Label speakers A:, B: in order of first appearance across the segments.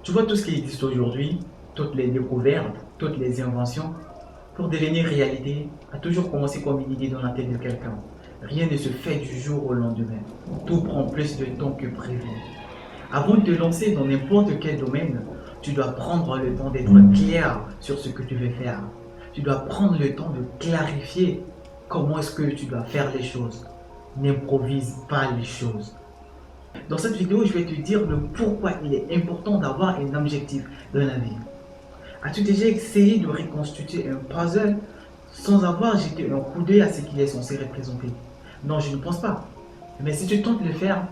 A: Tu vois tout ce qui existe aujourd'hui, toutes les découvertes, toutes les inventions, pour devenir réalité, a toujours commencé comme une idée dans la tête de quelqu'un. Rien ne se fait du jour au lendemain. Tout prend plus de temps que prévu. Avant de te lancer dans n'importe quel domaine, tu dois prendre le temps d'être clair sur ce que tu veux faire. Tu dois prendre le temps de clarifier comment est-ce que tu dois faire les choses. N'improvise pas les choses. Dans cette vidéo, je vais te dire le pourquoi il est important d'avoir un objectif dans la vie. As-tu déjà essayé de reconstituer un puzzle sans avoir jeté un coup d'œil à ce qu'il est censé représenter? Non, je ne pense pas. Mais si tu tentes de le faire,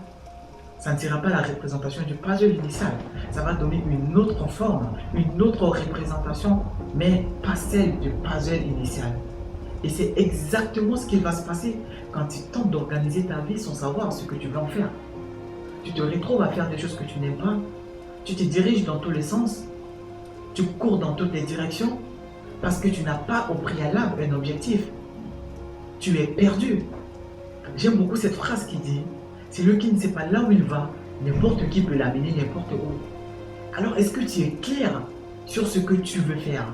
A: ça ne sera pas la représentation du puzzle initial. Ça va donner une autre forme, une autre représentation, mais pas celle du puzzle initial. Et c'est exactement ce qui va se passer quand tu tentes d'organiser ta vie sans savoir ce que tu veux en faire. Tu te retrouves à faire des choses que tu n'aimes pas, tu te diriges dans tous les sens, tu cours dans toutes les directions parce que tu n'as pas au préalable un objectif. Tu es perdu. J'aime beaucoup cette phrase qui dit « Celui qui ne sait pas là où il va, n'importe qui peut l'amener n'importe où ». Alors est-ce que tu es clair sur ce que tu veux faire?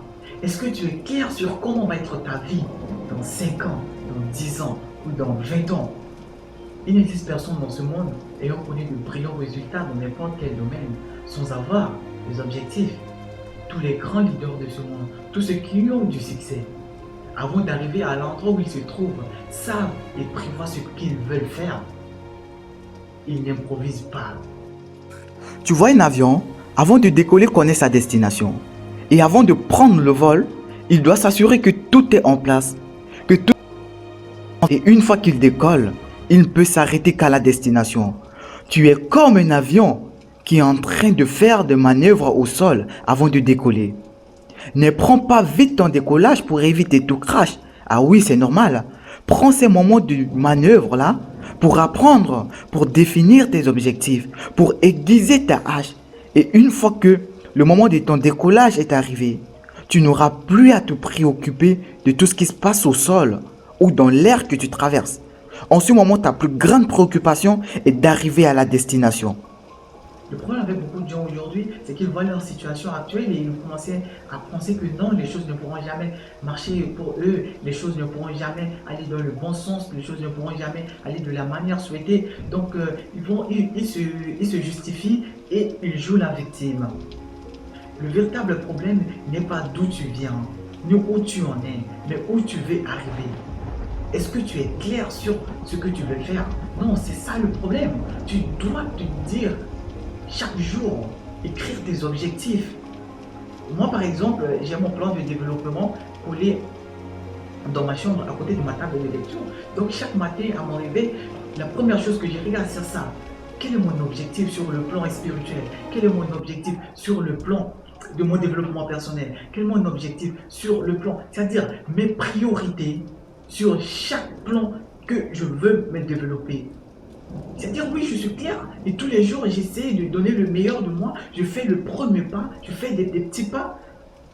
A: Est-ce que tu es clair sur comment va être ta vie dans 5 ans, dans 10 ans ou dans 20 ans? Il n'existe personne dans ce monde ayant connu de brillants résultats dans n'importe quel domaine sans avoir des objectifs. Tous les grands leaders de ce monde, tous ceux qui ont du succès, avant d'arriver à l'endroit où ils se trouvent, savent et prévoient ce qu'ils veulent faire. Ils n'improvisent pas.
B: Tu vois un avion, avant de décoller, connaît sa destination. Et avant de prendre le vol, il doit s'assurer que tout est en place, que tout... Et une fois qu'il décolle, il ne peut s'arrêter qu'à la destination. Tu es comme un avion qui est en train de faire des manœuvres au sol avant de décoller. Ne prends pas vite ton décollage pour éviter tout crash. Ah oui, c'est normal. Prends ces moments de manœuvre là pour apprendre, pour définir tes objectifs, pour aiguiser ta hache. Et une fois que le moment de ton décollage est arrivé, tu n'auras plus à te préoccuper de tout ce qui se passe au sol ou dans l'air que tu traverses. En ce moment, ta plus grande préoccupation est d'arriver à la destination.
A: Le problème avec beaucoup de gens aujourd'hui, c'est qu'ils voient leur situation actuelle et ils commencent à penser que non, les choses ne pourront jamais marcher pour eux, les choses ne pourront jamais aller dans le bon sens, les choses ne pourront jamais aller de la manière souhaitée. Donc, ils se justifient et ils jouent la victime. Le véritable problème n'est pas d'où tu viens, ni où tu en es, mais où tu veux arriver. Est-ce que tu es clair sur ce que tu veux faire? Non, c'est ça le problème. Tu dois te dire chaque jour, écrire tes objectifs. Moi, par exemple, j'ai mon plan de développement collé dans ma chambre à côté de ma table de lecture. Donc, chaque matin, à mon réveil, la première chose que je regarde, c'est ça. Quel est mon objectif sur le plan spirituel? Quel est mon objectif sur le plan de mon développement personnel? Quel est mon objectif sur le plan, c'est-à-dire mes priorités sur chaque plan que je veux me développer? C'est-à-dire, oui, je suis clair et tous les jours, j'essaie de donner le meilleur de moi. Je fais le premier pas, je fais des petits pas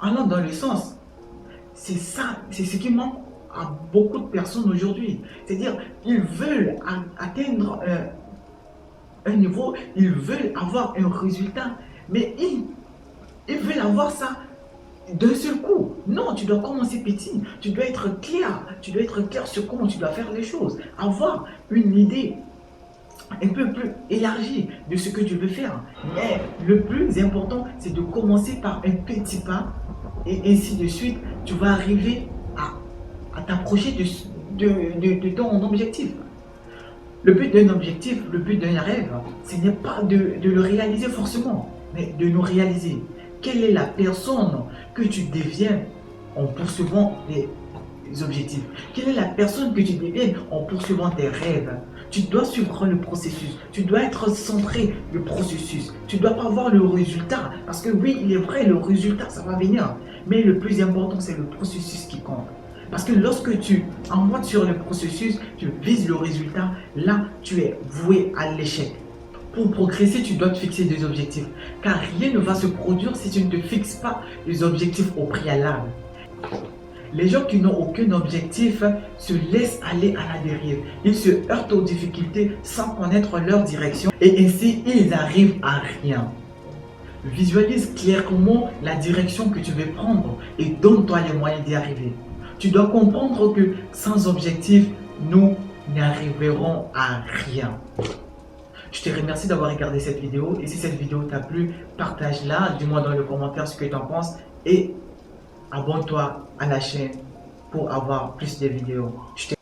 A: allant dans le sens. C'est ça, c'est ce qui manque à beaucoup de personnes aujourd'hui. C'est-à-dire, ils veulent atteindre un niveau, ils veulent avoir un résultat, mais ils veulent avoir ça d'un seul coup. Non, tu dois commencer petit, tu dois être clair sur comment tu dois faire les choses, avoir une idée un peu plus élargie de ce que tu veux faire. Mais le plus important, c'est de commencer par un petit pas et ainsi de suite, tu vas arriver à t'approcher de ton objectif. Le but d'un objectif, le but d'un rêve, ce n'est pas de le réaliser forcément, mais de nous réaliser. Quelle est la personne que tu deviens en poursuivant les objectifs? Quelle est la personne que tu deviens en poursuivant tes rêves? Tu dois suivre le processus, tu dois être centré le processus, tu ne dois pas voir le résultat, parce que oui, il est vrai, le résultat, ça va venir, mais le plus important, c'est le processus qui compte. Parce que lorsque tu emboîtes sur le processus, tu vises le résultat, là, tu es voué à l'échec. Pour progresser, tu dois te fixer des objectifs, car rien ne va se produire si tu ne te fixes pas les objectifs au préalable. Les gens qui n'ont aucun objectif se laissent aller à la dérive. Ils se heurtent aux difficultés sans connaître leur direction et ainsi ils arrivent à rien. Visualise clairement la direction que tu veux prendre et donne-toi les moyens d'y arriver. Tu dois comprendre que sans objectif, nous n'arriverons à rien. Je te remercie d'avoir regardé cette vidéo et si cette vidéo t'a plu, partage-la, dis-moi dans les commentaires ce que tu en penses et abonne-toi à la chaîne pour avoir plus de vidéos. Je te